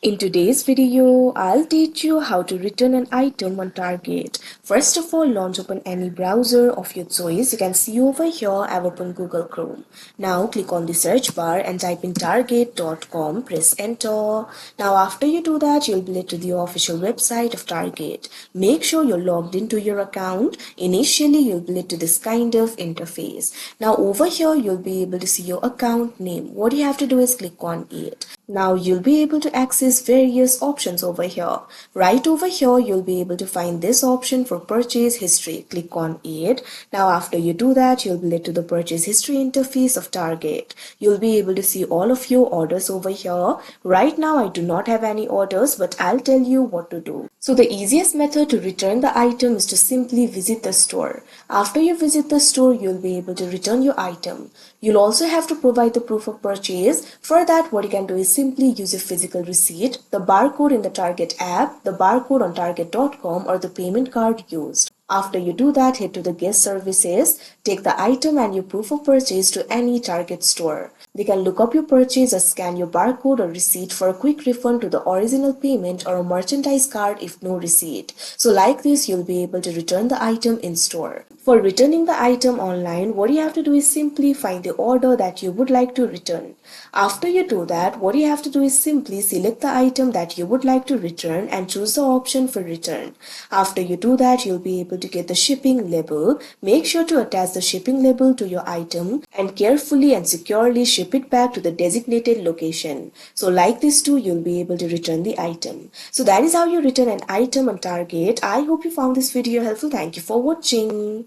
In today's video, I'll teach you how to return an item on Target. First of all, launch open any browser of your choice. You can see over here, I've opened Google Chrome. Now click on the search bar and type in target.com, press enter. Now after you do that, you'll be led to the official website of Target. Make sure you're logged into your account. Initially, you'll be led to this kind of interface. Now over here, you'll be able to see your account name. What you have to do is click on it. Now you'll be able to access various options over here. Right over here, you'll be able to find this option for purchase history. Click on it. Now after you do that, you'll be led to the purchase history interface of Target. You'll be able to see all of your orders over here. Right now, I do not have any orders, but I'll tell you what to do. So the easiest method to return the item is to simply visit the store. After you visit the store, you'll be able to return your item. You'll also have to provide the proof of purchase. For that, what you can do is simply use a physical receipt, the barcode in the Target app, the barcode on target.com, or the payment card used. After you do that, head to the guest services, take the item and your proof of purchase to any Target store. They can look up your purchase or scan your barcode or receipt for a quick refund to the original payment or a merchandise card if no receipt. So like this, you'll be able to return the item in store. For returning the item online, what you have to do is simply find the order that you would like to return. After you do that, what you have to do is simply select the item that you would like to return and choose the option for return. After you do that, you'll be able to get the shipping label. Make sure to attach the shipping label to your item and carefully and securely ship it back to the designated location. So like this too, you'll be able to return the item. So that is how you return an item on Target. I hope you found this video helpful. Thank you for watching.